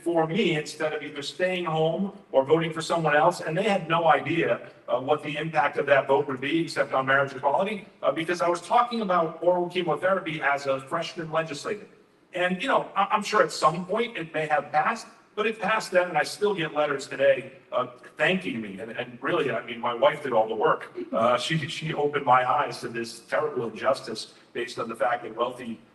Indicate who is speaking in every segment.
Speaker 1: for me instead of either staying home or voting for someone else. And they had no idea what the impact of that vote would be, except on marriage equality, because I was talking about oral chemotherapy as a freshman legislator. And, you know, I'm sure at some point it may have passed, but it passed then, and I still get letters today thanking me. And really, I mean, my wife did all the work. She opened my eyes to this terrible injustice based on the fact that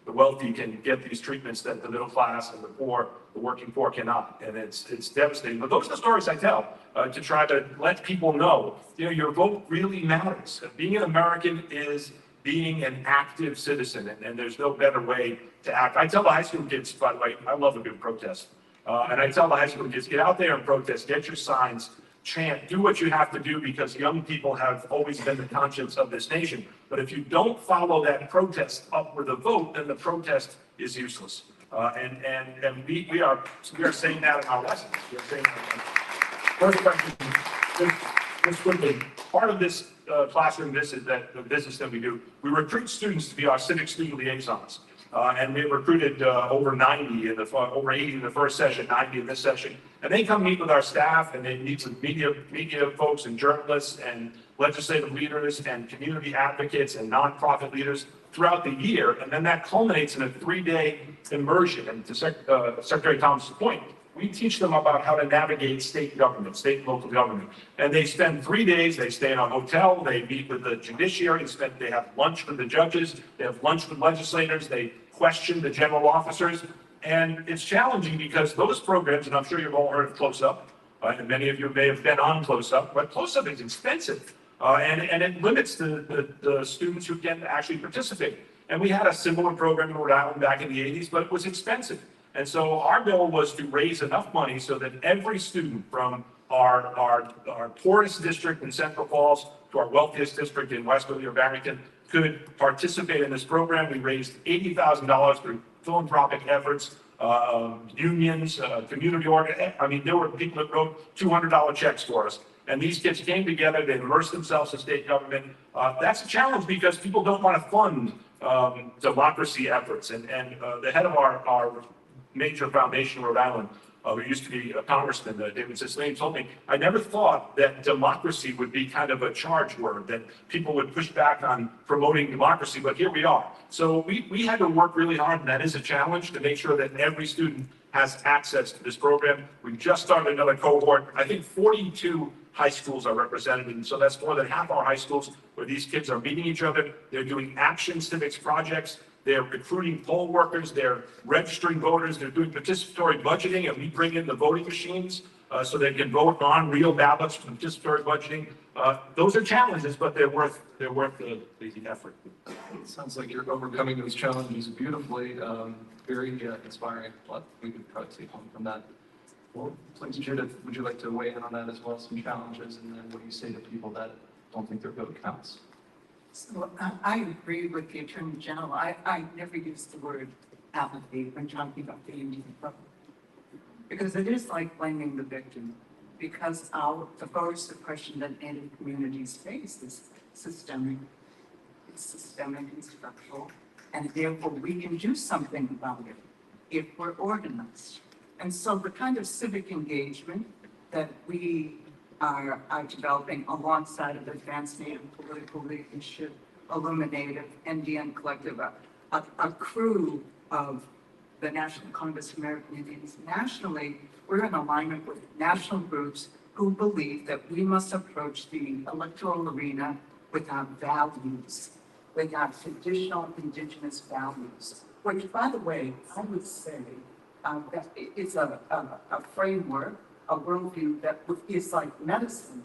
Speaker 1: the wealthy can get these treatments that the middle class and the poor, the working poor cannot. And it's devastating. But those are the stories I tell to try to let people know, you know, your vote really matters. Being an American is being an active citizen, and there's no better way to act. I tell the high school kids, by the way, I love a good protest. And I tell the high school kids, get out there and protest, get your signs, chant, do what you have to do, because young people have always been the conscience of this nation. But if you don't follow that protest up with a vote, then the protest is useless. And we are saying that in our lessons. We're saying that. First question, just quickly, part of this classroom visit, the business that we do, we recruit students to be our civic student liaisons. And we recruited over 90 over 80 in the first session, 90 in this session. And they come meet with our staff, and they meet with media folks and journalists and legislative leaders and community advocates and nonprofit leaders throughout the year. And then that culminates in a 3-day immersion. And to Secretary Thomas's point, we teach them about how to navigate state government, state and local government. And they spend 3 days, they stay in a hotel, they meet with the judiciary, they have lunch with the judges, they have lunch with legislators, they question the general officers. And it's challenging because those programs, and I'm sure you've all heard of Close Up, and many of you may have been on Close Up, but Close Up is expensive. And it limits the students who can actually participate. And we had a similar program in Rhode Island back in the 80s, but it was expensive. And so our goal was to raise enough money so that every student from our poorest district in Central Falls to our wealthiest district in Westwood or Barrington could participate in this program. We raised $80,000 through philanthropic efforts, unions, community org. I mean, there were people that wrote $200 checks for us. And these kids came together, they immersed themselves in state government. That's a challenge because people don't want to fund democracy efforts. And the head of our major foundation in Rhode Island, who used to be a congressman, David Cicilline, told me, I never thought that democracy would be kind of a charge word, that people would push back on promoting democracy, but here we are. So we had to work really hard, and that is a challenge, to make sure that every student has access to this program. We just started another cohort. I think 42 high schools are represented, and so that's more than half our high schools where these kids are meeting each other. They're doing action civics projects. They're recruiting poll workers, they're registering voters, they're doing participatory budgeting, and we bring in the voting machines so they can vote on real ballots for participatory budgeting. Those are challenges, but they're worth the effort.
Speaker 2: It sounds like you're overcoming those challenges beautifully, very inspiring. What we could probably take home from that. Well, please, Judith, would you like to weigh in on that as well, some challenges, and then what do you say to people that don't think their vote counts?
Speaker 3: So I agree with the Attorney General. I never use the word apathy when talking about the Indian vote, because it is like blaming the victim, because the voter suppression that Native communities face is systemic, and structural, and therefore we can do something about it if we're organized. And so the kind of civic engagement that we are developing alongside of Advanced Native Political Leadership, Illuminative, Indian Collective, a crew of the National Congress of American Indians. Nationally, we're in alignment with national groups who believe that we must approach the electoral arena with our values, with our traditional indigenous values, which, by the way, I would say that it's a framework, a worldview that is like medicine,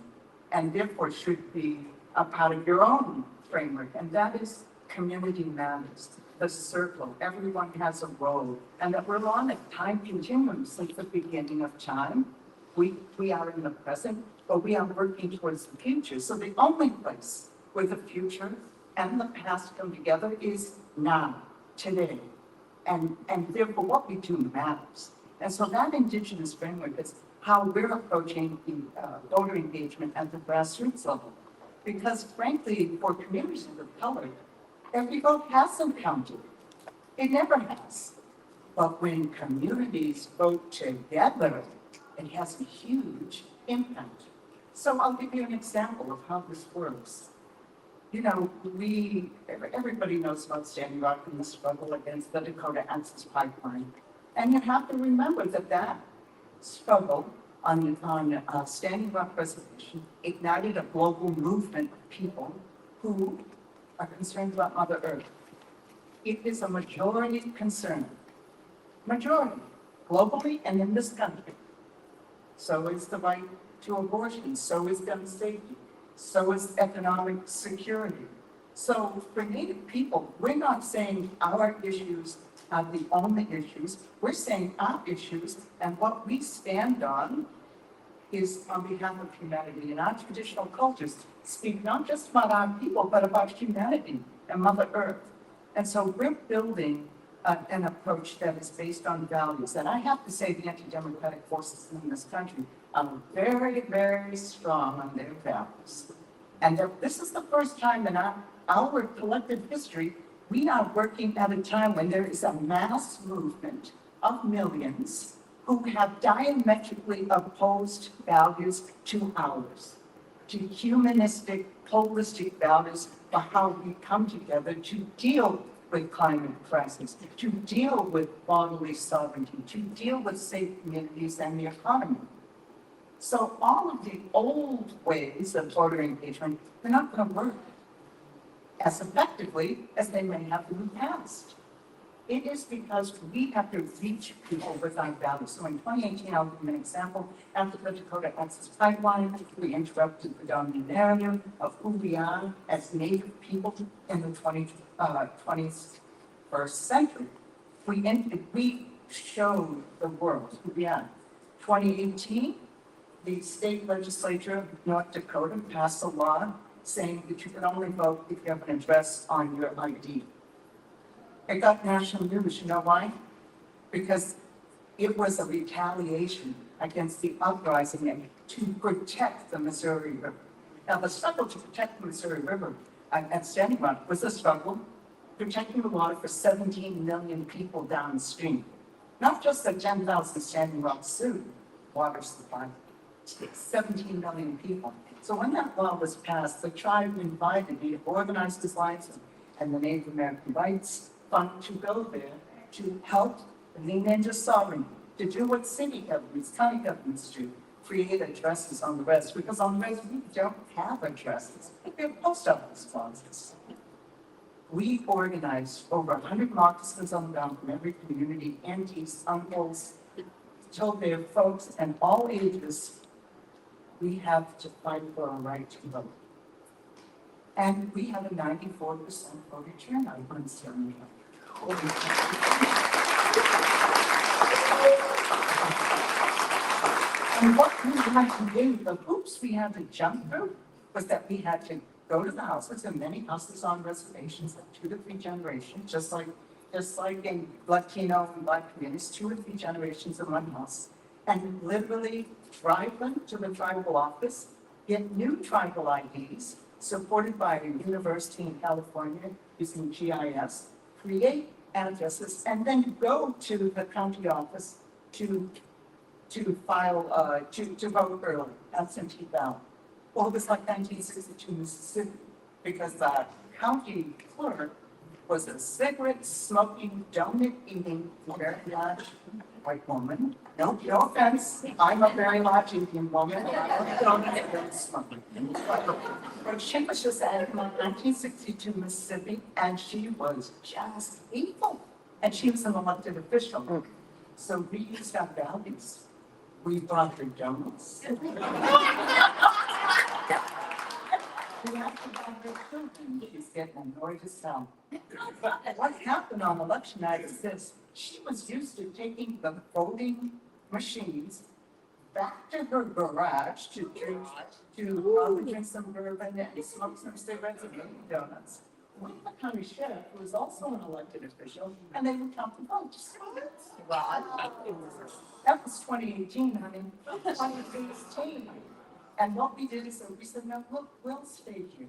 Speaker 3: and therefore should be a part of your own framework, and that is community matters, the circle. Everyone has a role, and that we're on a time continuum since the beginning of time. We are in the present, but we are working towards the future. So the only place where the future and the past come together is now, today, and therefore what we do matters. And so that indigenous framework is how we're approaching the voter engagement at the grassroots level. Because frankly, for communities of color, every vote hasn't counted. It never has. But when communities vote together, it has a huge impact. So I'll give you an example of how this works. You know, everybody knows about Standing Rock and the struggle against the Dakota Access Pipeline. And you have to remember that that struggle on Standing Rock Reservation ignited a global movement of people who are concerned about Mother Earth. It is a majority concern, majority, globally and in this country. So is the right to abortion, so is gun safety, so is economic security. So for Native people, we're not saying our issues are the only issues. We're saying our issues and what we stand on is on behalf of humanity. And our traditional cultures speak not just about our people, but about humanity and Mother Earth. And so we're building an approach that is based on values. And I have to say the anti-democratic forces in this country are very, very strong on their values. And this is the first time in our collective history, we are working at a time when there is a mass movement of millions who have diametrically opposed values to ours, to humanistic, holistic values for how we come together to deal with climate crisis, to deal with bodily sovereignty, to deal with safe communities and the economy. So all of the old ways of voter engagement are not going to work as effectively as they may have in the past. It is because we have to reach people with our values. So in 2018, I'll give you an example. After the Dakota Access Pipeline, we interrupted the dominant narrative of who we are as Native people in the 21st century. We showed the world who we are. 2018, the state legislature of North Dakota passed a law saying that you can only vote if you have an address on your ID. It got national news. You know why? Because it was a retaliation against the uprising and to protect the Missouri River. Now, the struggle to protect the Missouri River at Standing Rock was a struggle protecting the water for 17 million people downstream. Not just the 10,000 Standing Rock Sioux water supply, 17 million people. So when that law was passed, the tribe invited me to organize this alliance and the Native American Rights Fund to go there to help lean into sovereignty, to do what city governments, county governments do, create addresses on the res, because on the res we don't have addresses. We have post office boxes. We organized over 100 moccasins on the ground from every community, aunties, uncles, told their folks and all ages, we have to fight for our right to vote. And we had a 94% voter turnout on Standing Rock. And what we had to do, the hoops we had to jump through, was that we had to go to the houses, and many houses on reservations, like 2 to 3 generations, just like in Latino and Black communities, 2 or 3 generations in one house, and literally drive them to the tribal office, get new tribal IDs, supported by a university in California using GIS, create addresses, and then go to the county office to file, to vote early, absentee ballot. Well, it was like 1962 Mississippi, because the county clerk was a cigarette-smoking, donut-eating, very large white woman. No offense, I'm a very large Indian woman. But she was just out of 1962 Mississippi, and she was just evil. And she was an elected official. So we used our values. We brought her donuts. We have to buy her children. She's getting annoyed as hell. What happened on election night is this. She was used to taking the voting machines back to her garage to drink some bourbon and smoke some cigarettes and eat donuts. One of the county sheriff, who was also an elected official, and they would count the votes. That was 2018, honey. 2016. And what we did is we said, no, look, we'll stay here.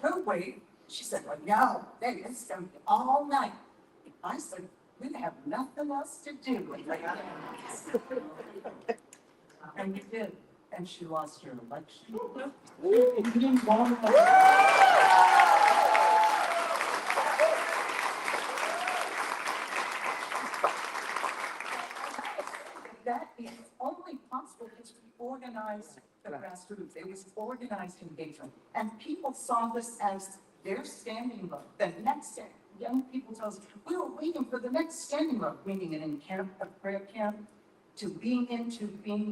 Speaker 3: Her wait, she said, well, no, it's going to be all night. I said, we have nothing else to do. And you did, and she lost her election. You didn't want that is only possible because we organized the grassroots. It was organized engagement. And people saw this as their standing vote. The next day, young people tell us, we were waiting for the next standing vote, meaning an camp, a prayer camp, to being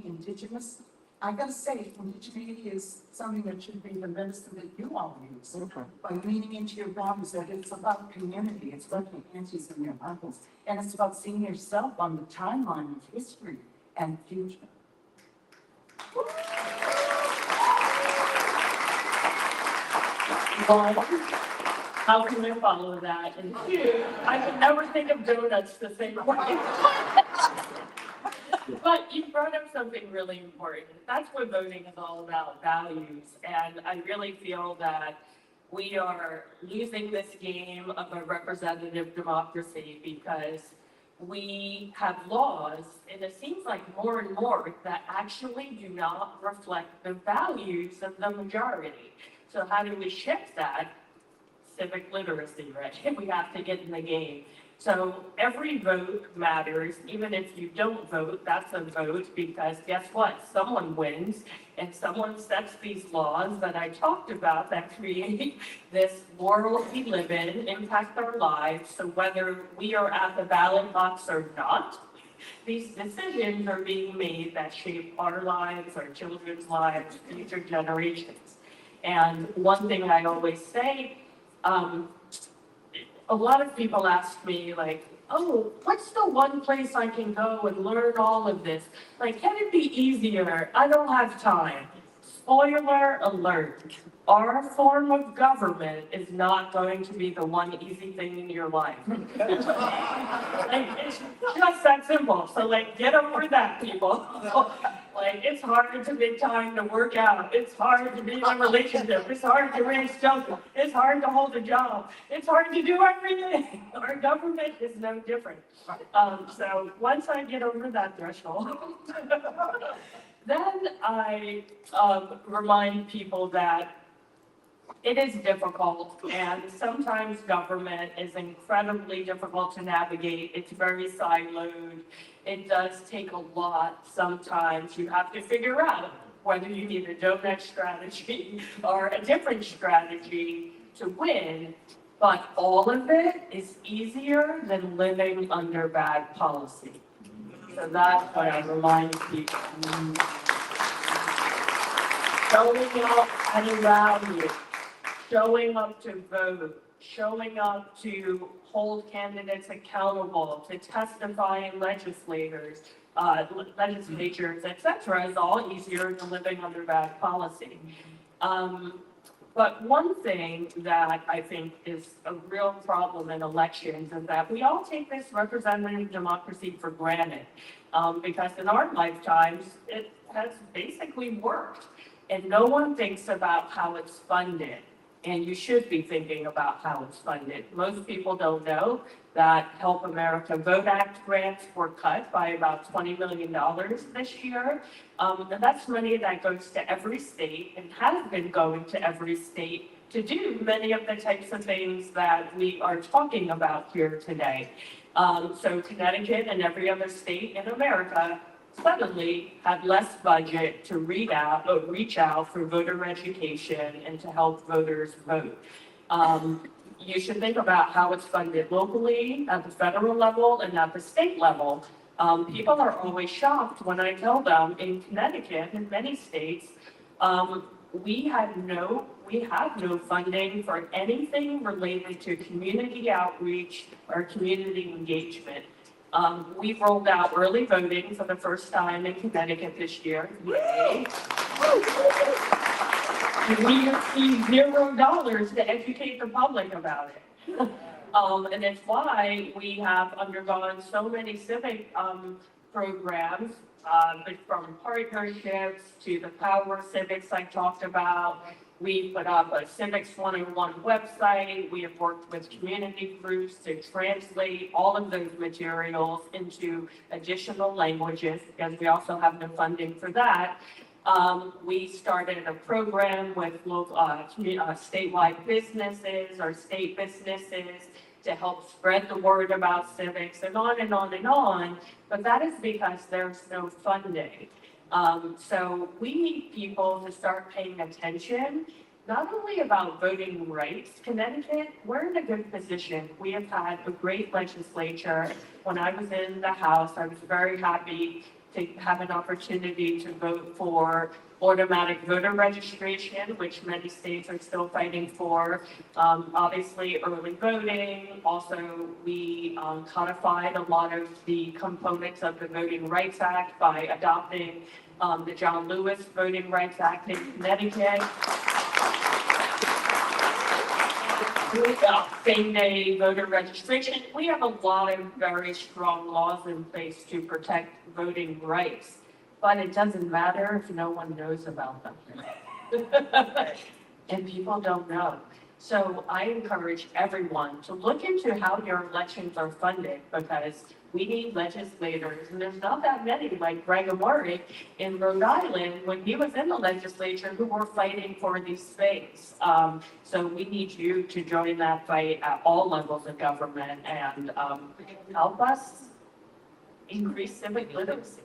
Speaker 3: indigenous. I gotta say, indigeneity is something that should be the medicine that you all use. By leaning into your values, that it's about community, it's about your aunties and your uncles, and it's about seeing yourself on the timeline of history and future.
Speaker 4: One, how can we follow that? And two, I could never think of donuts the same way. But you brought up something really important. That's what voting is all about, values. And I really feel that we are losing this game of a representative democracy because we have laws, and it seems like more and more, that actually do not reflect the values of the majority. So how do we shift that? Civic literacy, right? We have to get in the game. So every vote matters. Even if you don't vote, that's a vote, because guess what? Someone wins, and someone sets these laws that I talked about that create this world we live in, impact our lives. So whether we are at the ballot box or not, these decisions are being made that shape our lives, our children's lives, future generations. And one thing I always say, a lot of people ask me, like, oh, what's the one place I can go and learn all of this? Like, can it be easier? I don't have time. Spoiler alert. Our form of government is not going to be the one easy thing in your life. Like, it's just that simple. So, like, get over that, people. Like, it's hard to make time to work out. It's hard to be in a relationship. It's hard to raise children. It's hard to hold a job. It's hard to do everything. Our government is no different. So once I get over that threshold, then I remind people that it is difficult, and sometimes government is incredibly difficult to navigate. It's very siloed. It does take a lot. Sometimes you have to figure out whether you need a donut strategy or a different strategy to win. But all of it is easier than living under bad policy. So that's what I remind people. Showing up at a rally, showing up to vote, showing up to hold candidates accountable, to testify in legislatures, etc., is all easier than living under bad policy. But one thing that I think is a real problem in elections is that we all take this representative democracy for granted, because in our lifetimes, it has basically worked. And no one thinks about how it's funded. And you should be thinking about how it's funded. Most people don't know that Help America Vote Act grants were cut by about $20 million this year. And that's money that goes to every state and has been going to every state to do many of the types of things that we are talking about here today. So Connecticut and every other state in America suddenly had less budget to reach out for voter education and to help voters vote. You should think about how it's funded locally, at the federal level, and at the state level. People are always shocked when I tell them in Connecticut and many states, we have no funding for anything related to community outreach or community engagement. We've rolled out early voting for the first time in Connecticut this year. Yay. We received $0 to educate the public about it. And it's why we have undergone so many civic programs, from partnerships to the Power Civics I talked about, We put up a Civics 101 website. We have worked with community groups to translate all of those materials into additional languages, because we also have the funding for that. We started a program with local, statewide businesses or state businesses to help spread the word about civics, and on and on and on. But that is because there's no funding. So we need people to start paying attention, not only about voting rights. Connecticut, we're in a good position. We have had a great legislature. When I was in the House, I was very happy to have an opportunity to vote for automatic voter registration, which many states are still fighting for. Obviously, early voting. Also, we codified a lot of the components of the Voting Rights Act by adopting the John Lewis Voting Rights Act in Connecticut. Same-day voter registration. We have a lot of very strong laws in place to protect voting rights, but it doesn't matter if no one knows about them. And people don't know. So I encourage everyone to look into how your elections are funded, because we need legislators, and there's not that many like Greg Amore in Rhode Island when he was in the legislature who were fighting for these space. So we need you to join that fight at all levels of government and help us increase civic literacy.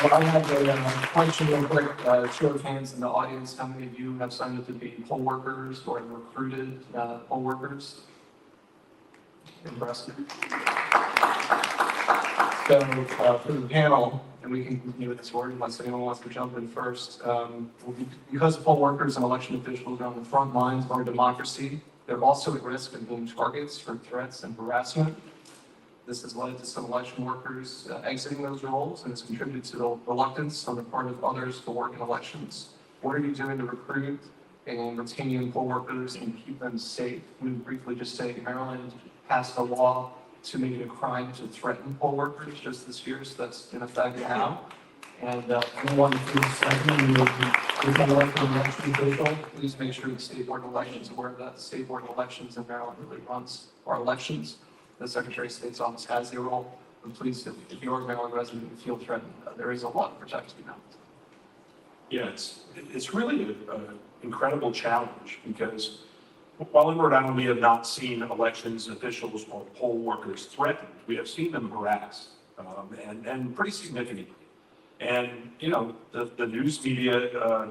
Speaker 2: Well, I have a question real quick, show of hands in the audience. How many of you have signed up to be poll workers or recruited poll workers? Impressive. So for the panel, and we can continue with this order unless anyone wants to jump in first. Because poll workers and election officials are on the front lines of our democracy, they're also at risk of being targets for threats and harassment. This has led to some election workers exiting those roles, and has contributed to the reluctance on the part of others to work in elections. What are you doing to recruit and retain poll workers and keep them safe? Let me briefly just say Maryland passed a law to make it a crime to threaten poll workers just this year, so that's in effect now. And anyone who's an election official, please make sure the State Board of Elections is aware of that. The State Board of Elections in Maryland really runs our elections. The Secretary of State's office has their role, and please, if you're a Maryland resident and feel threatened, there is a law that protects you now.
Speaker 1: Yeah, it's really an incredible challenge, because while in Rhode Island we have not seen elections officials or poll workers threatened, we have seen them harassed, and pretty significantly. And, you know, the news media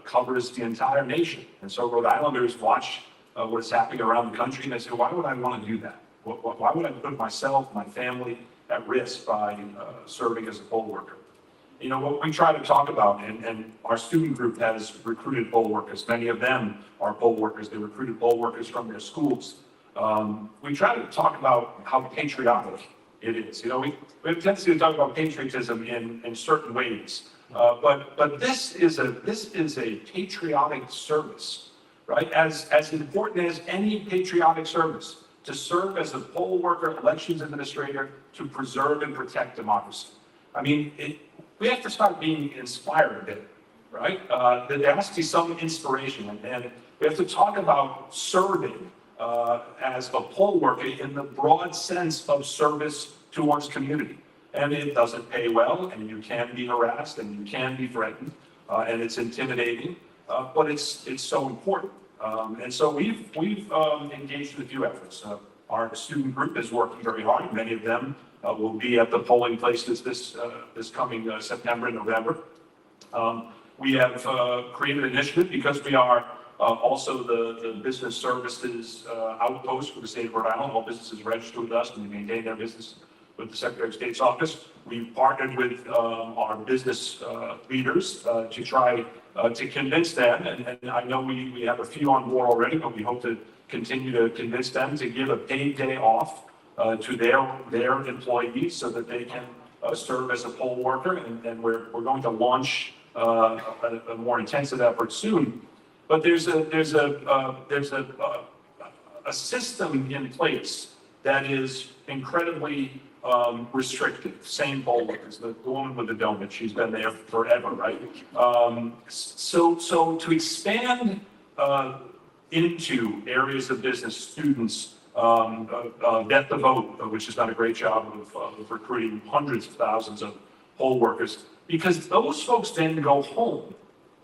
Speaker 1: covers the entire nation. And so Rhode Islanders watch what is happening around the country, and they say, why would I want to do that? Why would I put myself, my family at risk by serving as a poll worker? You know, what we try to talk about, and our student group has recruited poll workers. Many of them are poll workers. They recruited poll workers from their schools. We try to talk about how patriotic it is. You know, we have a tendency to talk about patriotism in certain ways. But this is a patriotic service, right? As important as any patriotic service, to serve as a poll worker, elections administrator, to preserve and protect democracy. I mean, we have to start being inspired a bit, right? There has to be some inspiration, and we have to talk about serving as a poll worker in the broad sense of service to one's community. And it doesn't pay well, and you can be harassed, and you can be threatened, and it's intimidating, but it's so important. And so we've engaged in a few efforts. Our student group is working very hard. Many of them will be at the polling places this coming September and November. We have created an initiative, because we are also the business services outpost for the state of Rhode Island. All businesses register with us, and we maintain their business with the Secretary of State's office. We've partnered with our business leaders to try to convince them, and I know we have a few on board already, but we hope to continue to convince them to give a paid day off to their employees, so that they can serve as a poll worker, and we're going to launch a more intensive effort soon. But there's a system in place that is incredibly restrictive. Same poll workers, the woman with the donut, she's been there forever, right? So to expand into areas of business, students, Get the Vote, which has done a great job of recruiting hundreds of thousands of poll workers, because those folks then go home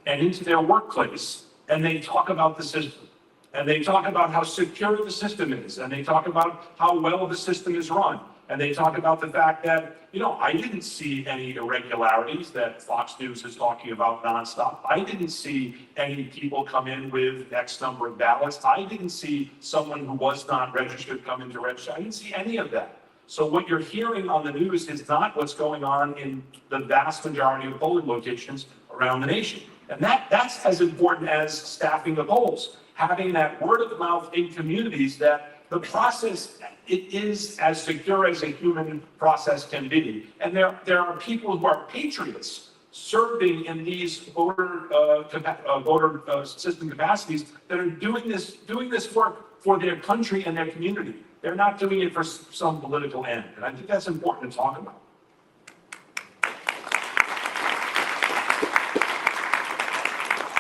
Speaker 1: and into their workplace and they talk about the system. And they talk about how secure the system is, and they talk about how well the system is run. And they talk about the fact that, I didn't see any irregularities that Fox News is talking about nonstop. I didn't see any people come in with X number of ballots. I didn't see someone who was not registered come in to register. I didn't see any of that. So what you're hearing on the news is not what's going on in the vast majority of polling locations around the nation. And that's as important as staffing the polls. Having that word of mouth in communities that the process, it is as secure as a human process can be. And there are people who are patriots serving in these voter system capacities that are doing this work for their country and their community. They're not doing it for some political end. And I think that's important to talk about.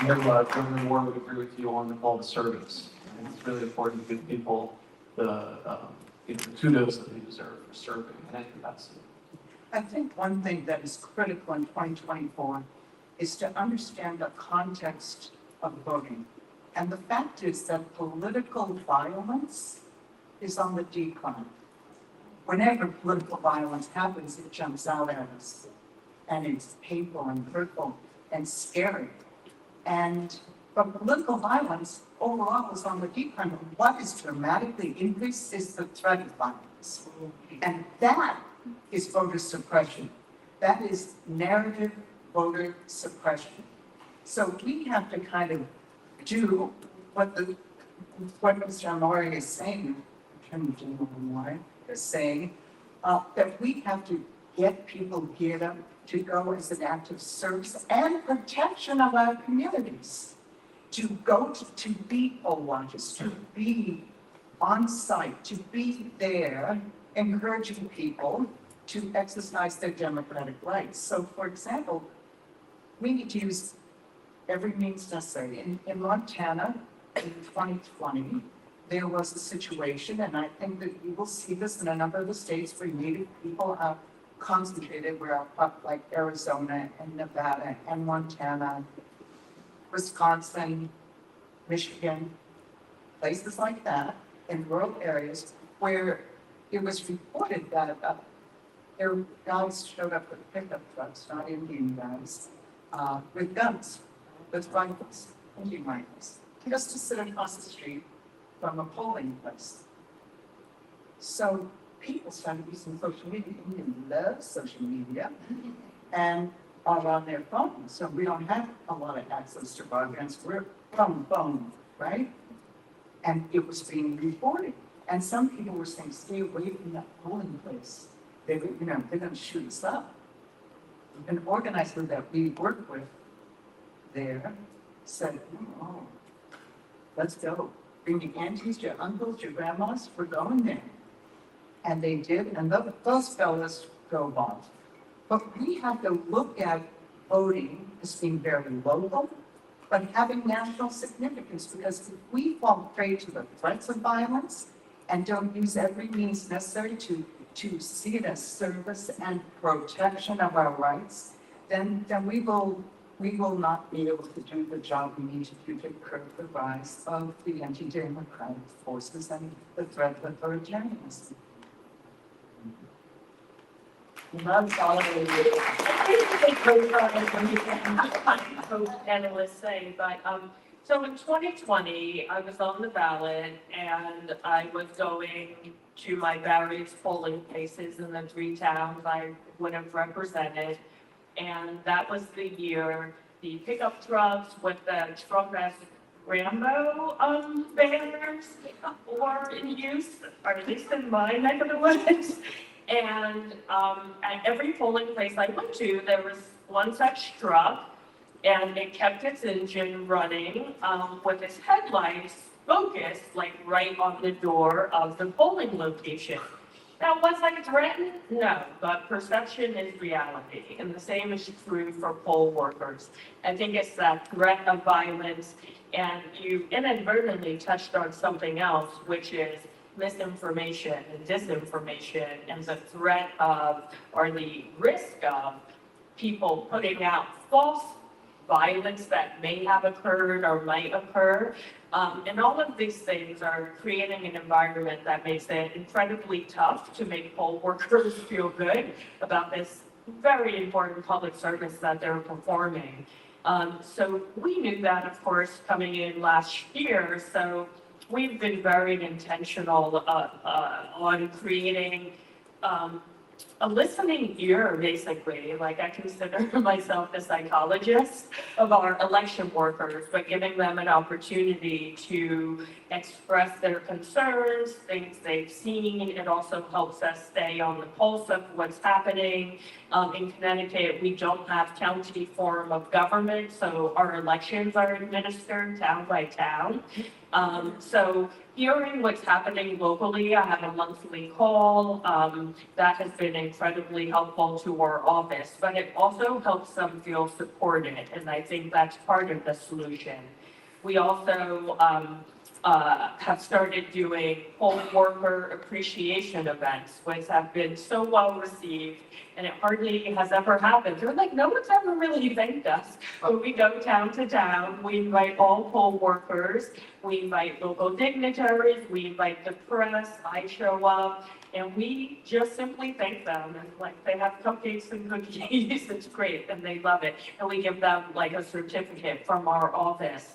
Speaker 2: Governor Moore would agree with you on the call to service. And it's really important to give people the kudos that they deserve for serving in any capacity.
Speaker 3: I think one thing that is critical in 2024 is to understand the context of voting. And the fact is that political violence is on the decline. Whenever political violence happens, it jumps out at us. And it's painful and hurtful and scary. But political violence overall is on the decline. What is dramatically increased is the threat of violence. And that is voter suppression. That is narrative voter suppression. So we have to kind of do what Mr. Amore is saying, Attorney General Amore is saying, that we have to get people geared up to go as an active service and protection of our communities, to go to be poll watchers, to be on site, to be there, encouraging people to exercise their democratic rights. So, for example, we need to use every means necessary. In Montana, in 2020, there was a situation, and I think that you will see this in a number of the states where Native people are concentrated, where like Arizona and Nevada and Montana, Wisconsin, Michigan, places like that, in rural areas where it was reported that there were guys showed up with pickup trucks, not Indian guys, with guns, with rifles, Indian rifles, just to sit across the street from a polling place. So people started using social media. Indians love social media and are on their phones. So we don't have a lot of access to broadbands. We're from phone, right? And it was being reported. And some people were saying, stay away from that polling place. They're going to shoot us up. An organizer that we work with there said, oh, let's go. Bring your aunties, your uncles, your grandmas, we're going there. And they did, and those fellas go on. But we have to look at voting as being very local, but having national significance, because if we fall prey to the threats of violence and don't use every means necessary to see it as service and protection of our rights, then we will not be able to do the job we need to do to curb the rise of the anti-democratic forces and the threat of authoritarianism.
Speaker 4: That's all I would do. Panelists say, but so in 2020, I was on the ballot and I was going to my various polling places in the 3 towns I would have represented. And that was the year the pickup trucks with the Trump as Rambo banners were in use, or at least in my neck of the woods. And at every polling place I went to, there was one such truck, and it kept its engine running with its headlights focused like right on the door of the polling location. Now, was I threatened? No, but perception is reality, and the same is true for poll workers. I think it's that threat of violence, and you inadvertently touched on something else, which is misinformation and disinformation, and the threat of, or the risk of, people putting out false violence that may have occurred or might occur. And all of these things are creating an environment that makes it incredibly tough to make poll workers feel good about this very important public service that they're performing. So we knew that, of course, coming in last year. So we've been very intentional on creating a listening ear, basically. Like, I consider myself a psychologist of our election workers, but giving them an opportunity to express their concerns, things they've seen. It also helps us stay on the pulse of what's happening. In Connecticut, we don't have county form of government, so our elections are administered town by town. So hearing what's happening locally, I have a monthly call, that has been incredibly helpful to our office, but it also helps them feel supported, and I think that's part of the solution. We also, have started doing poll worker appreciation events, which have been so well received, and it hardly has ever happened. They're like, no one's ever really thanked us. But we go town to town, we invite all poll workers, we invite local dignitaries, we invite the press, I show up, and we just simply thank them. And like, they have cupcakes and cookies, it's great, and they love it. And we give them like a certificate from our office.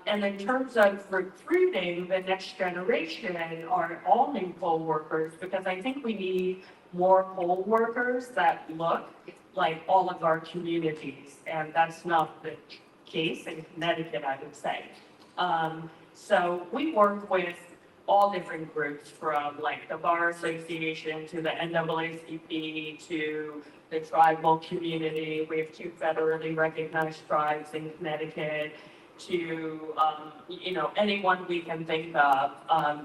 Speaker 4: And in terms of recruiting the next generation are all new poll workers, because I think we need more poll workers that look like all of our communities, and that's not the case in Connecticut, I would say. So we work with all different groups, from like the Bar Association to the NAACP to the tribal community. We have 2 federally recognized tribes in Connecticut, to anyone we can think of.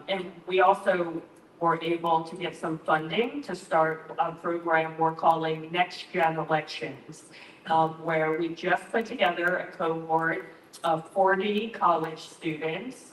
Speaker 4: And we also were able to get some funding to start a program we're calling Next Gen Elections, where we just put together a cohort of 40 college students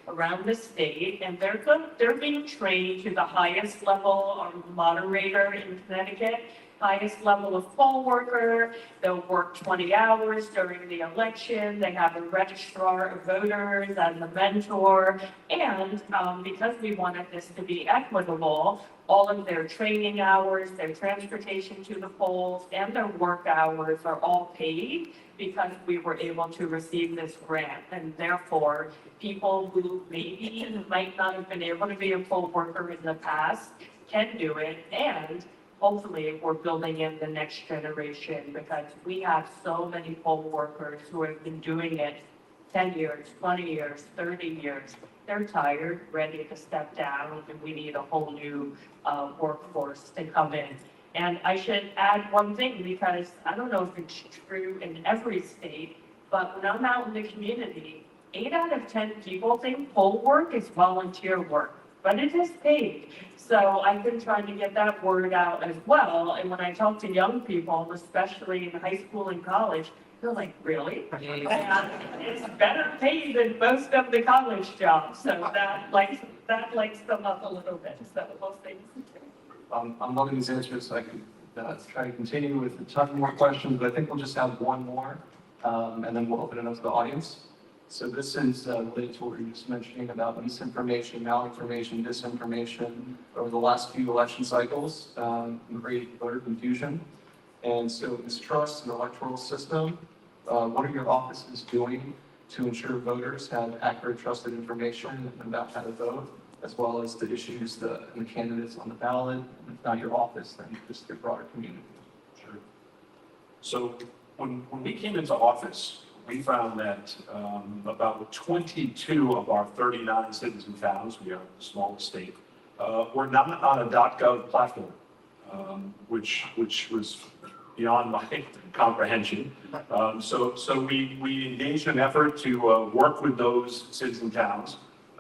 Speaker 4: around the state, and they're being trained to the highest level moderator in Connecticut, highest level of poll worker. They'll work 20 hours during the election. They have a registrar of voters and the mentor. And because we wanted this to be equitable, all of their training hours, their transportation to the polls, and their work hours are all paid because we were able to receive this grant. And therefore, people who maybe might not have been able to be a poll worker in the past can do it. And hopefully, we're building in the next generation, because we have so many poll workers who have been doing it 10 years, 20 years, 30 years. They're tired, ready to step down, and we need a whole new workforce to come in. And I should add one thing, because I don't know if it's true in every state, but when I'm out in the community, 8 out of 10 people think poll work is volunteer work, but it is paid. So I've been trying to get that word out as well. And when I talk to young people, especially in high school and college, they're like, really? And it's better paid than most of the college jobs. So that lights them up a little bit. So we'll see.
Speaker 2: I'm loving these answers, so I can try to continue with a ton more questions, but I think we'll just have one more, and then we'll open it up to the audience. So this is related to what you were just mentioning about misinformation, malinformation, disinformation over the last few election cycles, can create voter confusion. And so mistrust in the electoral system, what are your offices doing to ensure voters have accurate, trusted information about how to vote, as well as the issues and the candidates on the ballot, if not your office, then just your broader community?
Speaker 1: Sure. So when we came into office, we found that about 22 of our 39 cities and towns, we are the smallest state, were not on a .gov platform, which was beyond my comprehension. So we engaged in an effort to work with those cities and towns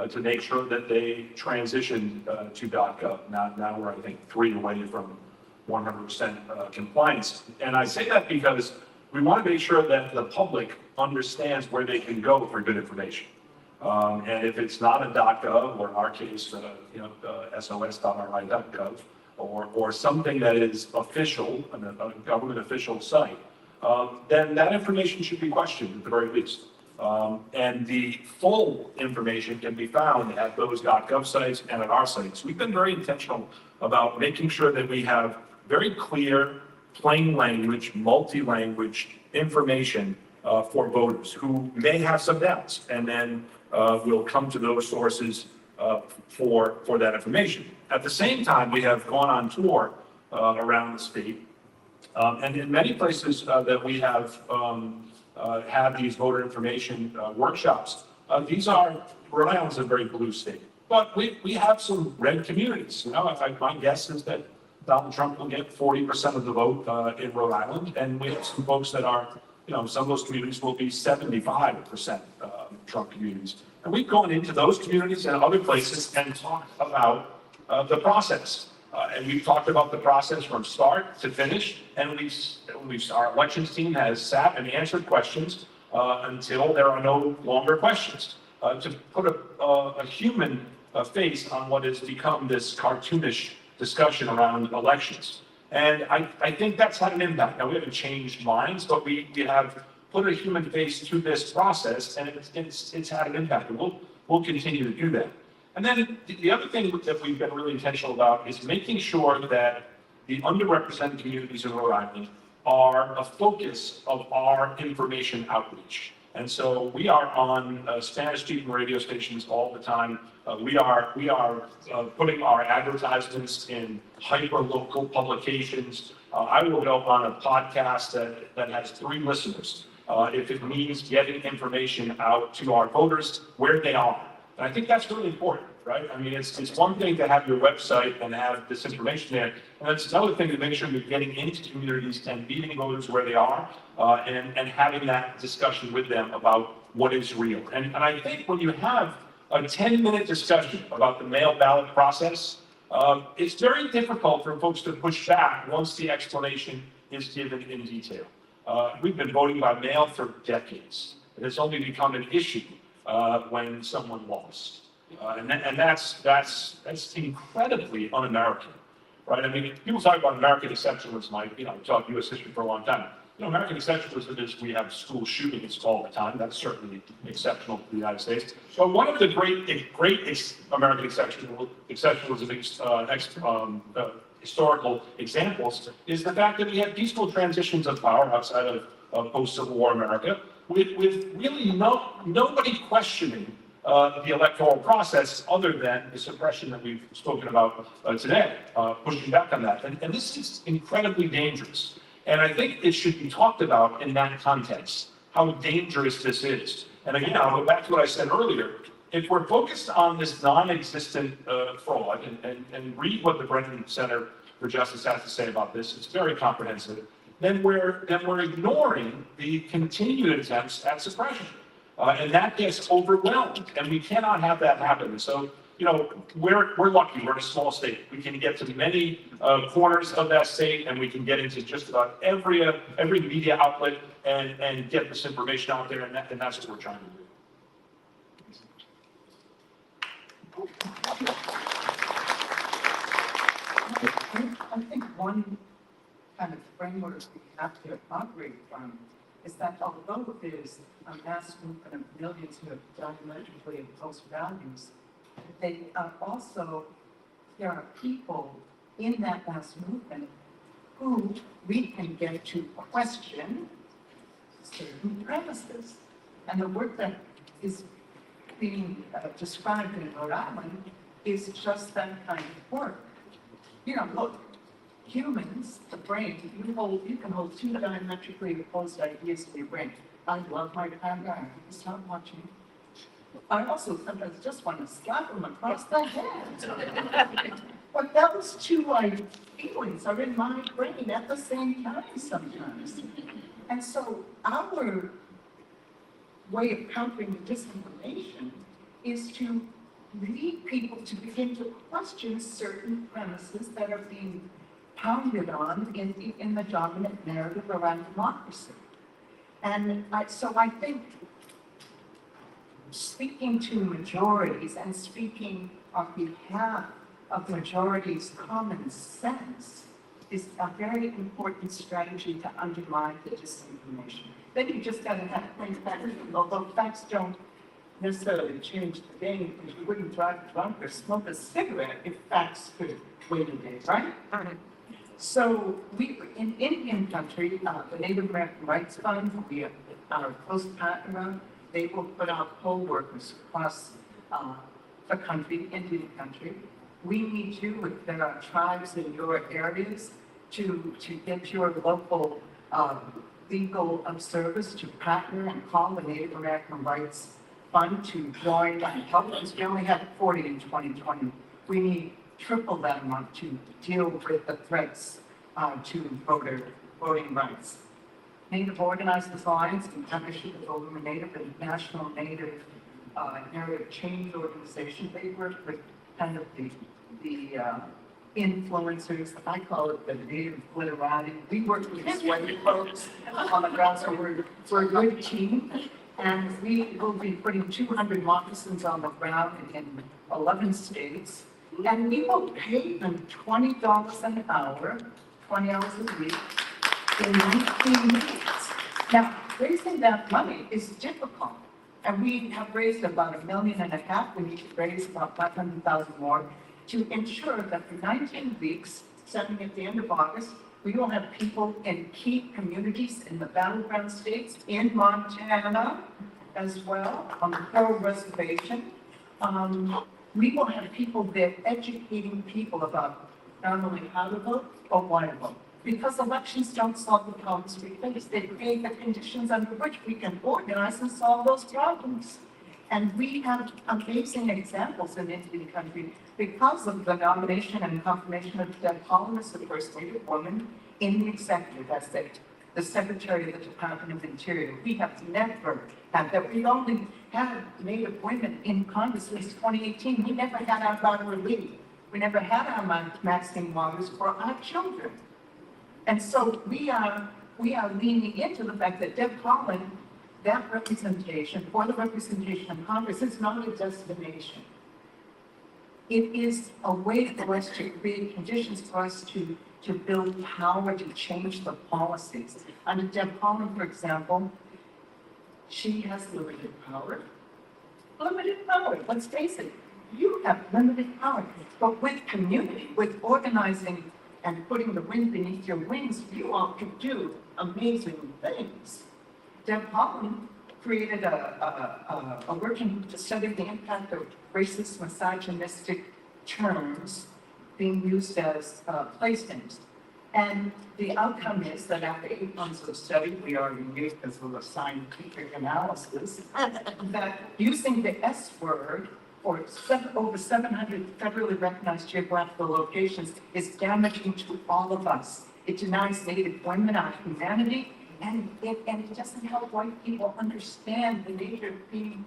Speaker 1: to make sure that they transitioned to .gov. Now we're, I think, 3 away from 100% compliance. And I say that because we want to make sure that the public understands where they can go for good information. And if it's not a .gov, or in our case, sos.ri.gov, or something that is official, a government official site, then that information should be questioned at the very least. And the full information can be found at those .gov sites and at our sites. We've been very intentional about making sure that we have very clear, plain language, multi-language information for voters who may have some doubts, and then we'll come to those sources for that information. At the same time, we have gone on tour around the state, and in many places that we have had these voter information workshops, these are, Rhode Island's a very blue state, but we have some red communities. My guess is that Donald Trump will get 40% of the vote in Rhode Island, and we have some folks that are, some of those communities will be 75% Trump communities. And we've gone into those communities and other places and talked about the process. And we've talked about the process from start to finish, and our elections team has sat and answered questions until there are no longer questions, to put a human face on what has become this cartoonish discussion around elections. And I think that's had an impact. Now, we haven't changed minds, but we have put a human face to this process, and it's had an impact, and we'll continue to do that. And then the other thing that we've been really intentional about is making sure that the underrepresented communities in Rhode Island are a focus of our information outreach. And so we are on Spanish-speaking radio stations all the time. We are putting our advertisements in hyper-local publications. I will go on a podcast that has 3 listeners if it means getting information out to our voters where they are. And I think that's really important, right? I mean, it's one thing to have your website and have this information there, and it's another thing to make sure you're getting into communities and meeting voters where they are, and having that discussion with them about what is real. And I think when you have a 10-minute discussion about the mail ballot process, it's very difficult for folks to push back once the explanation is given in detail. We've been voting by mail for decades. It has only become an issue when someone lost. And that's incredibly un-American, right? I mean, people talk about American exceptionalism, I've taught U.S. history for a long time. American exceptionalism is we have school shootings all the time. That's certainly exceptional to the United States. But one of the great American exceptionalism historical examples is the fact that we had peaceful transitions of power outside of post-Civil War America, with really nobody questioning the electoral process other than the suppression that we've spoken about today, pushing back on that. And this is incredibly dangerous. And I think it should be talked about in that context, how dangerous this is. And again, I'll go back to what I said earlier. If we're focused on this non-existent fraud, and read what the Brennan Center for Justice has to say about this, it's very comprehensive, then we're ignoring the continued attempts at suppression. And that gets overwhelmed, and we cannot have that happen. So, we're lucky. We're in a small state. We can get to many corners of that state, and we can get into just about every media outlet and get this information out there, and that's what we're trying to do.
Speaker 3: I think one kind of framework we have to operate from is that although there's a mass movement of millions who have diametrically opposed values, they are also, there are people in that mass movement who we can get to question certain premises. And the work that is being described in Rhode Island is just that kind of work. Look, humans, the brain, you can hold 2 diametrically opposed ideas in your brain. I love my camera, stop watching. I also sometimes just want to slap them across the head. But those 2 ideas feelings are in my brain at the same time sometimes. And so our way of countering disinformation is to lead people to begin to question certain premises that are being pounded on in the dominant narrative around democracy. And so I think speaking to majorities and speaking on behalf of majorities' common sense is a very important strategy to undermine the disinformation. Then you just gotta have things that, although facts don't necessarily change the game, because you wouldn't drive drunk or smoke a cigarette if facts could wait a day, right? So we, in Indian country, the Native American Rights Fund, we are a close partner. They will put out poll workers across the country, Indian country. We need you, if there are tribes in your areas, to get your local legal observers to partner and call the Native American Rights Fund to join and help us. We only had 40 in 2020. We need triple that amount to deal with the threats to voting rights. Native Organizers Alliance, in partnership with Illumina Native and National Native Narrative Change Organization, they work with kind of the influencers. I call it the native glitterati. We work with sweaty folks on the ground, so we're a good team. And we will be putting 200 moccasins on the ground in 11 states. And we will pay them $20 an hour, 20 hours a week, in 19 weeks. Now, raising that money is difficult. And we have raised about $1.5 million. We need to raise about 500,000 more to ensure that for 19 weeks, starting at the end of August, we will have people in key communities in the battleground states, in Montana as well, on the Crow Reservation. We will have people there educating people about not only how to vote, but why to vote. Because elections don't solve the problems we face, they create the conditions under which we can organize and solve those problems. And we have amazing examples in Indian country because of the nomination and confirmation of Deb Haaland as the first Native woman in the executive, as the Secretary of the Department of Interior. We have never had that. We only had Native women in Congress since 2018. We never had our Barbara Lee. We never had our Maxine Waters for our children. And so we are leaning into the fact that Deb Haaland, that representation, for the representation of Congress, is not a destination. It is a way for us to create conditions for us to build power to change the policies. Under Deb Haaland, for example, she has limited power. Limited power, let's face it. You have limited power. But with community, with organizing and putting the wind beneath your wings, you all can do amazing things. Deb Haaland created a working group to study the impact of racist, misogynistic terms being used as place names. And the outcome is that after 8 months of study, we already knew because of the scientific analysis, that using the S word for over 700 federally recognized geographical locations is damaging to all of us. It denies Native women our humanity, and it doesn't help white people understand the nature of being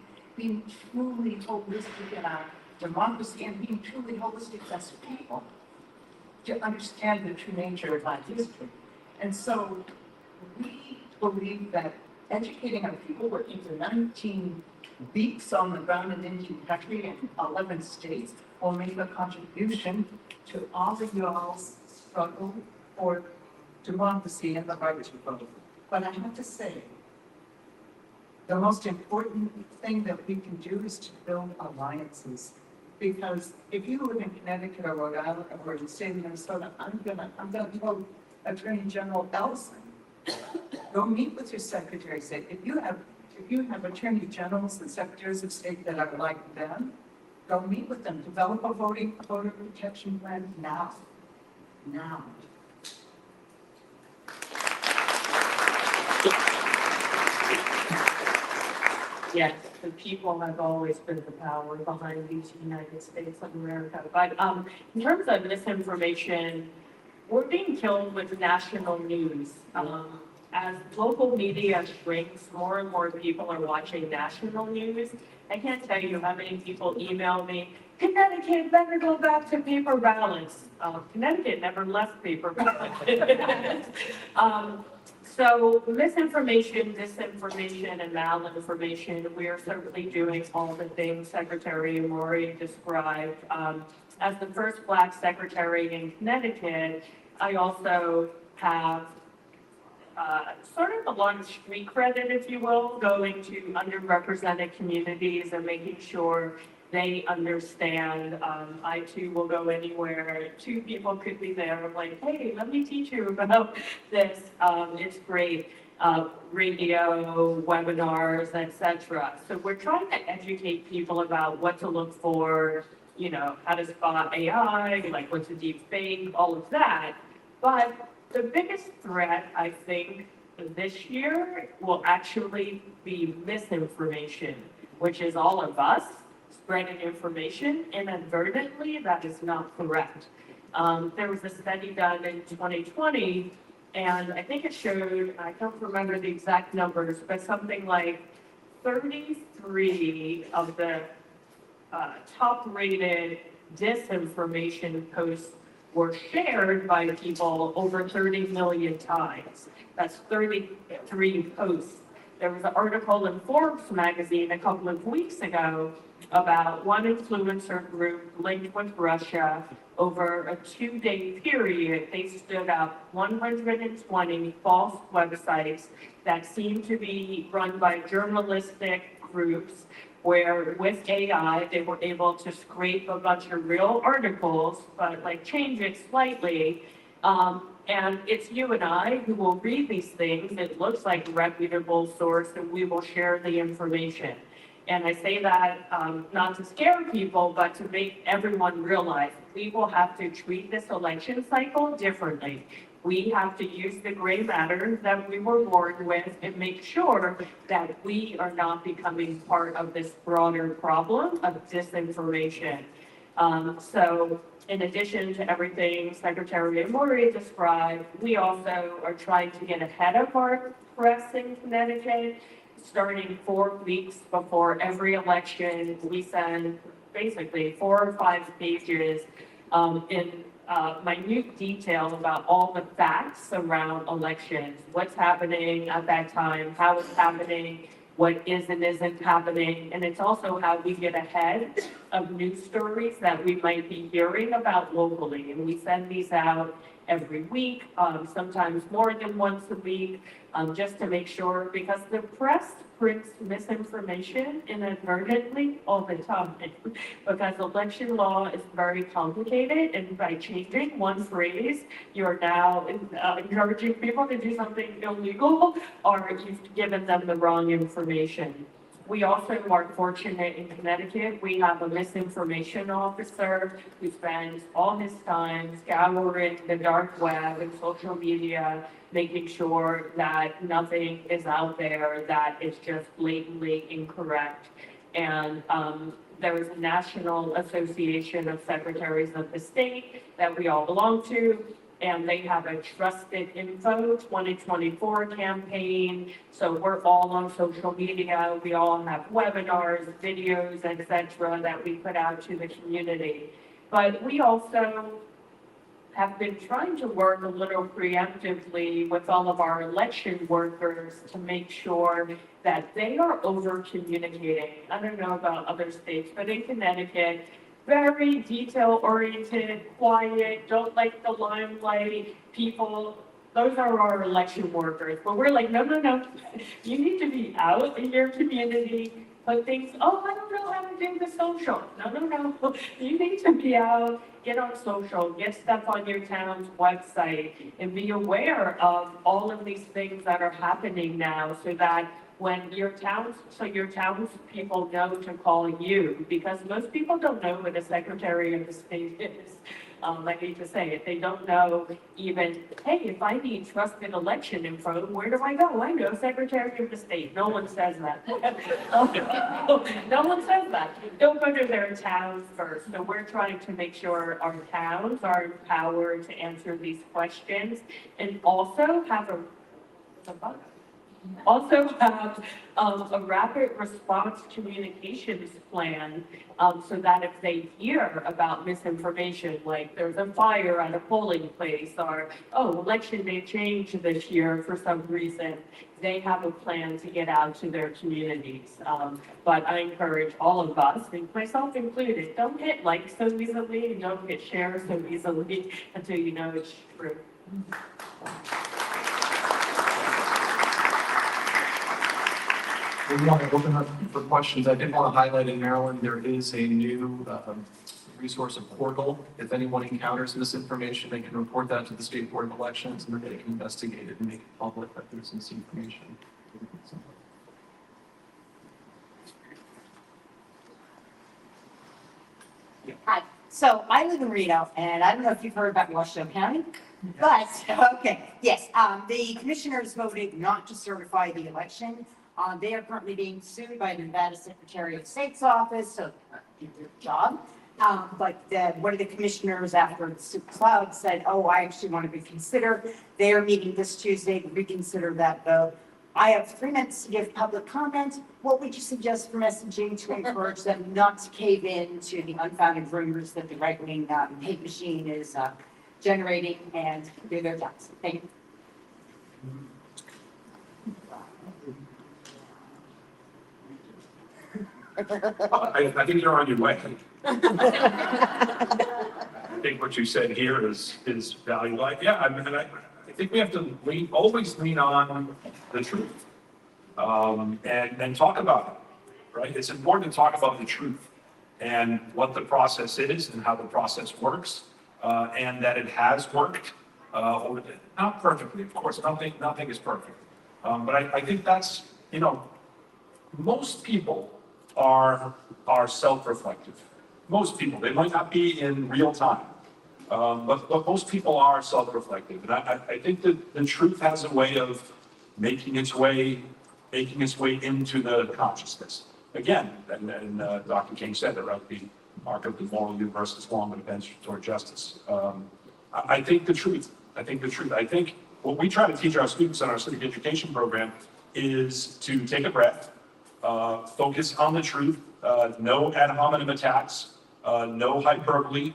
Speaker 3: truly holistic in our democracy and being truly holistic as people, to understand the true nature of our history. And so we believe that educating our people, working for 19 weeks on the ground in Indian country in 11 states, will make a contribution to all of y'all's struggle for democracy and the right to vote. But I have to say, the most important thing that we can do is to build alliances. Because if you live in Connecticut or Rhode Island or the state of Minnesota, I'm gonna tell Attorney General Ellison, go meet with your Secretary of State. If you have Attorney Generals and Secretaries of State that are like them, go meet with them. Develop a voter protection plan now. Now.
Speaker 4: Yes, the people have always been the power behind these United States of America. But in terms of misinformation, we're being killed with national news. As local media shrinks, more and more people are watching national news. I can't tell you how many people email me, Connecticut better go back to paper ballots. Connecticut never left paper ballots. So misinformation, disinformation, and malinformation, we are certainly doing all the things Secretary Maury described. As the first Black secretary in Connecticut, I also have sort of a lot of street credit, if you will, going to underrepresented communities and making sure they understand. I too will go anywhere. Two people could be there. I'm like, hey, let me teach you about this. It's great. Radio, webinars, etc. So we're trying to educate people about what to look for, you know, how to spot AI, like what's a deep fake, all of that. But the biggest threat, I think, this year will actually be misinformation, which is all of us spreading information inadvertently that is not correct. There was a study done in 2020, and I think it showed, I don't remember the exact numbers, but something like 33 of the top-rated disinformation posts were shared by people over 30 million times. That's 33 posts. There was an article in Forbes magazine a couple of weeks ago about one influencer group linked with Russia. Over a 2-day period, they stood up 120 false websites that seemed to be run by journalistic groups where with AI, they were able to scrape a bunch of real articles, but like change it slightly. And it's you and I who will read these things. It looks like a reputable source, and we will share the information. And I say that not to scare people, but to make everyone realize we will have to treat this election cycle differently. We have to use the gray matter that we were born with and make sure that we are not becoming part of this broader problem of disinformation. So in addition to everything Secretary Maury described, we also are trying to get ahead of our press in Connecticut. Starting 4 weeks before every election, we send basically 4 or 5 pages in minute detail about all the facts around elections, what's happening at that time, how it's happening, what is and isn't happening, and it's also how we get ahead of news stories that we might be hearing about locally. And we send these out every week, sometimes more than once a week, just to make sure, because the press prints misinformation inadvertently all the time. Because election law is very complicated, and by changing one phrase, you're now encouraging people to do something illegal, or you've given them the wrong information. We also are fortunate in Connecticut. We have a misinformation officer who spends all his time scouring the dark web and social media, making sure that nothing is out there that is just blatantly incorrect. And there is a National Association of Secretaries of the State that we all belong to, and they have a Trusted Info 2024 campaign. So we're all on social media. We all have webinars, videos, etc. that we put out to the community. But we also have been trying to work a little preemptively with all of our election workers to make sure that they are over communicating. I don't know about other states, but in Connecticut, very detail oriented, quiet, don't like the limelight people. Those are our election workers. But we're like, no, no, no. You need to be out in your community, put things, oh, I don't know how to do the social. No, no, no. You need to be out, get on social, get stuff on your town's website, and be aware of all of these things that are happening now, so that when your townspeople know to call you, because most people don't know who the Secretary of the State is. I hate to say it, they don't know even, hey, if I need trusted election info, where do I go? I know Secretary of the State. No one says that. No one says that. Don't go to their towns first. So we're trying to make sure our towns are empowered to answer these questions and also have a a rapid response communications plan, so that if they hear about misinformation, like there's a fire at a polling place, or, oh, election may change this year for some reason, they have a plan to get out to their communities. But I encourage all of us, and myself included, don't hit like so easily, and don't hit share so easily until you know it's true.
Speaker 2: We want to open up for questions. I did want to highlight in Maryland, there is a new resource, a portal. If anyone encounters misinformation, they can report that to the State Board of Elections, and then they can investigate it and make it public that there's misinformation.
Speaker 5: Hi, so I live in Reno, and I don't know if you've heard about Washington County, but, okay, yes, the commissioners voted not to certify the election. They are currently being sued by the Nevada Secretary of State's office, so do their job. But one of the commissioners after the soup cloud said, oh, I actually want to reconsider. They are meeting this Tuesday to reconsider that vote. I have 3 minutes to give public comment. What would you suggest for messaging to encourage them not to cave in to the unfounded rumors that the right-wing hate machine is generating and do their jobs? Thank you.
Speaker 1: I think you're on your way. I think what you said here is valuable. Yeah, I think we have to always lean on the truth, and talk about it, right? It's important to talk about the truth and what the process is and how the process works, and that it has worked, or not perfectly, of course, nothing is perfect. But I think that's, most people are self-reflective. Most people, they might not be in real time, but most people are self-reflective. And I think that the truth has a way of making its way into the consciousness. Again, and Dr. King said it, right? The arc of the moral universe is long and bends toward justice. I think the truth. I think what we try to teach our students in our civic education program is to take a breath, focus on the truth, no ad hominem attacks, no hyperbole,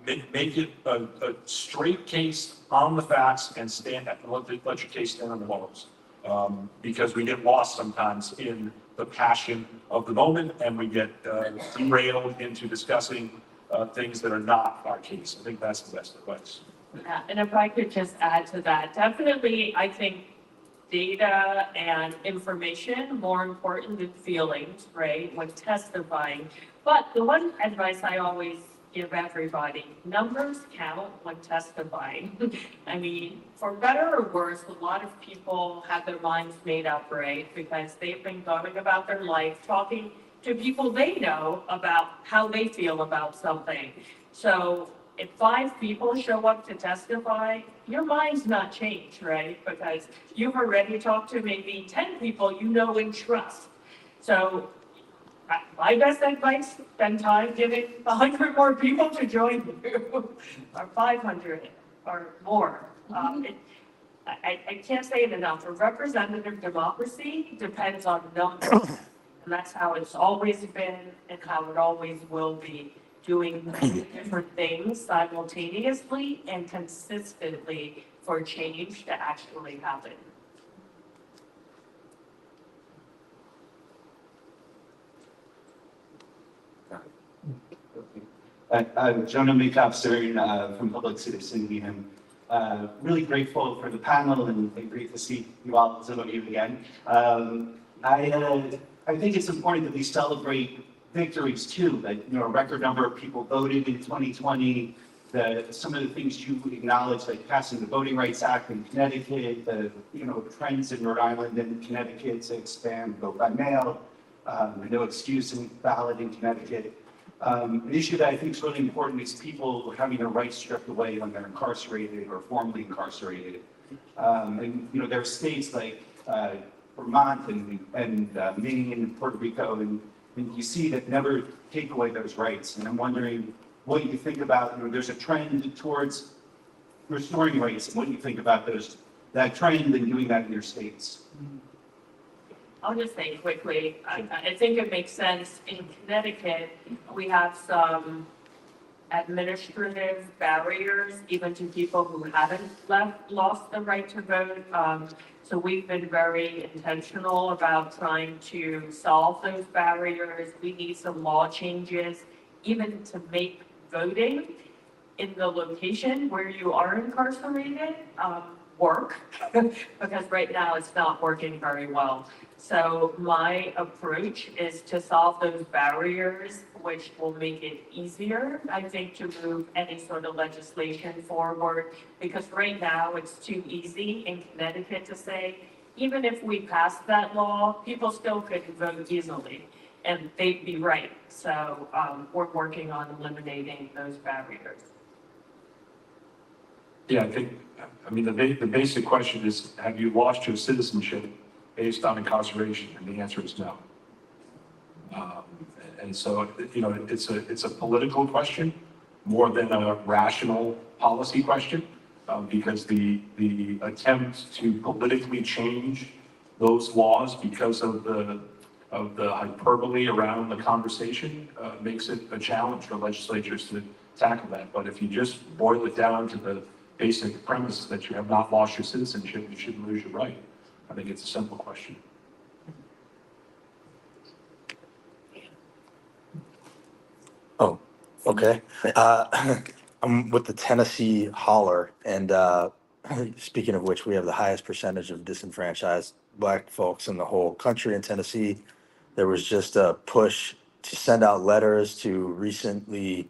Speaker 1: make it a straight case on the facts and let your case stand on the morals. Because we get lost sometimes in the passion of the moment, and we get derailed into discussing things that are not our case. I think that's the best advice.
Speaker 4: Yeah, and if I could just add to that, definitely, I think data and information more important than feelings, right, when testifying. But the one advice I always give everybody, numbers count when testifying. I mean, for better or worse, a lot of people have their minds made up, right? Because they've been going about their life, talking to people they know about how they feel about something. So if 5 people show up to testify, your mind's not changed, right? Because you've already talked to maybe 10 people you know and trust. So my best advice, spend time giving 100 more people to join you, or 500 or more. I can't say it enough. A representative democracy depends on numbers. And that's how it's always been and how it always will be. Doing different things simultaneously and consistently for change to actually happen.
Speaker 6: I'm Jonah Makofster from Public Citizen, and really grateful for the panel and great to see you all, some of you again. I think it's important that we celebrate victories too, that a record number of people voted in 2020, some of the things you acknowledged, like passing the Voting Rights Act in Connecticut, the trends in Rhode Island and Connecticut to expand vote by mail, no excuse ballot in Connecticut. An issue that I think is really important is people having their rights stripped away when they're incarcerated or formerly incarcerated. And, you know, there are states like Vermont and Maine and Puerto Rico, and you see that never take away those rights. And I'm wondering what you think about, you know, there's a trend towards restoring rights, and what do you think about that trend and doing that in your states?
Speaker 4: I'll just say quickly, I think it makes sense. In Connecticut, we have some administrative barriers, even to people who haven't lost the right to vote. So we've been very intentional about trying to solve those barriers. We need some law changes, even to make voting in the location where you are incarcerated, work, because right now it's not working very well. So my approach is to solve those barriers, which will make it easier, I think, to move any sort of legislation forward. Because right now it's too easy in Connecticut to say, even if we passed that law, people still could vote easily, and they'd be right. So we're working on eliminating those barriers.
Speaker 1: Yeah, I think, I mean, the basic question is, have you lost your citizenship based on incarceration? And the answer is no. And so, you know, it's a political question more than a rational policy question, because the attempt to politically change those laws because of the hyperbole around the conversation makes it a challenge for legislatures to tackle that. But if you just boil it down to the basic premise that you have not lost your citizenship, you shouldn't lose your right. I think it's a simple question.
Speaker 7: Oh, okay. I'm with the Tennessee Holler, and speaking of which, we have the highest percentage of disenfranchised Black folks in the whole country in Tennessee. There was just a push to send out letters to recently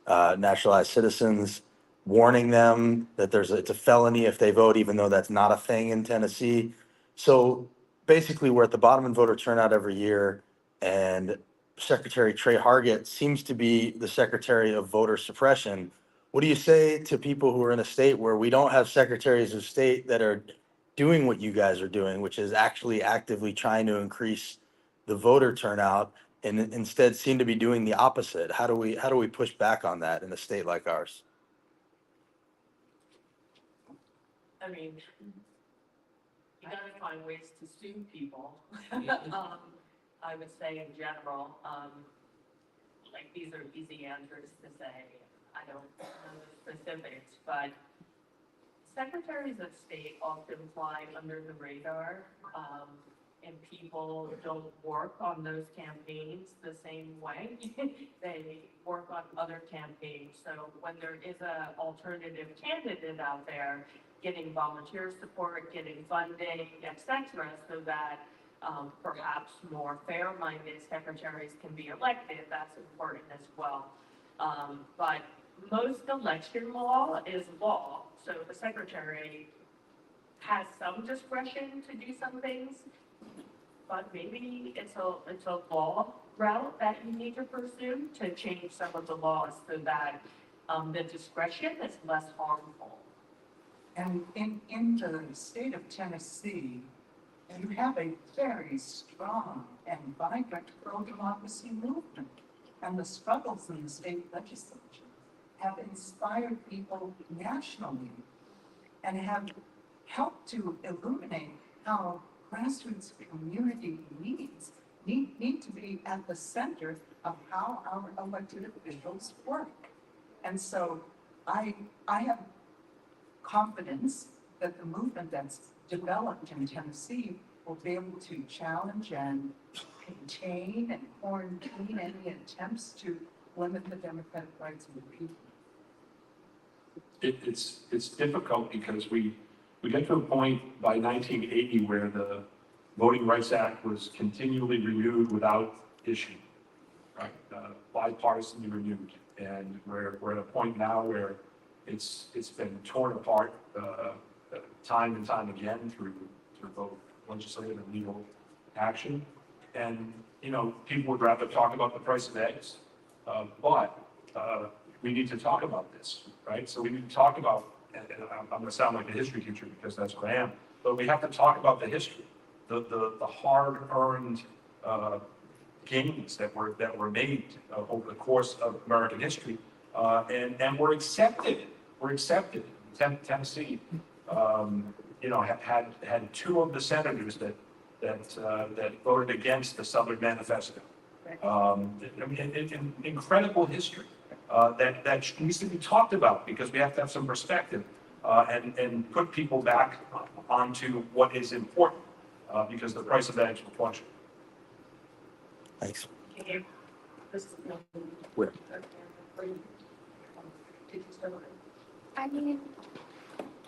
Speaker 7: naturalized citizens, warning them that it's a felony if they vote, even though that's not a thing in Tennessee. So basically, we're at the bottom in voter turnout every year, and Secretary Trey Hargett seems to be the Secretary of Voter Suppression. What do you say to people who are in a state where we don't have secretaries of state that are doing what you guys are doing, which is actually actively trying to increase the voter turnout, and instead seem to be doing the opposite? How do we push back on that in a state like ours?
Speaker 4: I mean, you gotta find ways to sue people. I would say in general, like, these are easy answers to say. I don't know the specifics, but secretaries of state often fly under the radar, and people don't work on those campaigns the same way. They work on other campaigns. So when there is an alternative candidate out there, getting volunteer support, getting funding, etc., so that perhaps more fair-minded secretaries can be elected, that's important as well. But most election law is law, so the secretary has some discretion to do some things, but maybe it's a law route that you need to pursue to change some of the laws so that the discretion is less harmful.
Speaker 3: And in the state of Tennessee, you have a very strong and vibrant pro-democracy movement. And the struggles in the state legislature have inspired people nationally and have helped to illuminate how grassroots community needs need to be at the center of how our elected officials work. And so I have confidence that the movement that's developed in Tennessee will be able to challenge and contain and quarantine any attempts to limit the democratic rights of the people.
Speaker 1: It's difficult because we get to a point by 1980 where the Voting Rights Act was continually renewed without issue, right? Bipartisanly renewed, and we're at a point now where it's been torn apart time and time again through both legislative and legal action. And, you know, people would rather talk about the price of eggs But we need to talk about this, right? So we need to talk about, and I'm gonna sound like a history teacher because that's what I am, but we have to talk about the history, the hard-earned gains that were made over the course of American history, and were accepted. Tennessee, had two of the senators that voted against the Southern Manifesto. I mean, incredible history that needs to be talked about because we have to have some perspective and put people back onto what is important because the price of eggs will fluctuate.
Speaker 7: Thanks.
Speaker 8: I mean,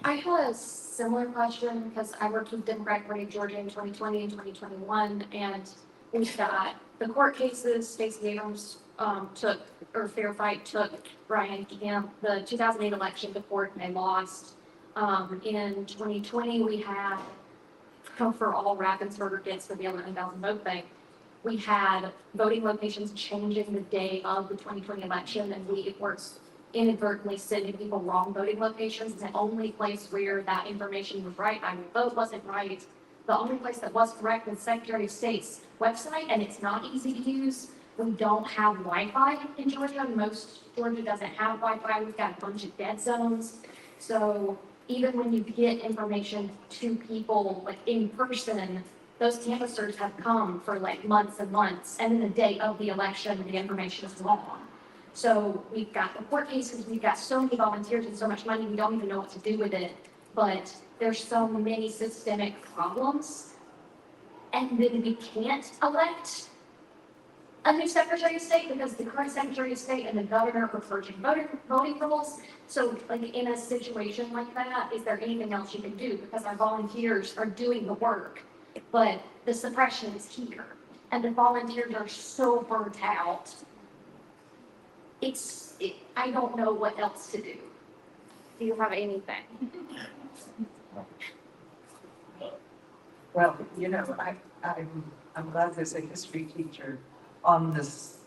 Speaker 8: I had a similar question because I worked with Democratic Party of Georgia in 2020 and 2021, and we've got the court cases. Stacey Abrams Fair Fight took Brian Kemp, the 2008 election to court, and they lost. In 2020, we had for all Raffensperger gets for the 11,000 vote thing. We had voting locations changing the day of the 2020 election, and we were inadvertently sending people wrong voting locations. The only place where that information was right, my vote wasn't right. The only place that was correct was Secretary of State's website, and it's not easy to use. We don't have Wi-Fi in Georgia. Most Georgia doesn't have Wi-Fi. We've got a bunch of dead zones. So even when you get information to people like in person, those canvassers have come for like months and months, and then the day of the election, the information is wrong. So we've got the court cases, we've got so many volunteers and so much money, we don't even know what to do with it. But there's so many systemic problems, and then we can't elect a new Secretary of State because the current Secretary of State and the governor are purging voting rules. So like in a situation like that, is there anything else you can do? Because our volunteers are doing the work, but the suppression is here. And the volunteers are so burnt out. I don't know what else to do. Do you have anything?
Speaker 3: Well, I'm glad there's a history teacher on this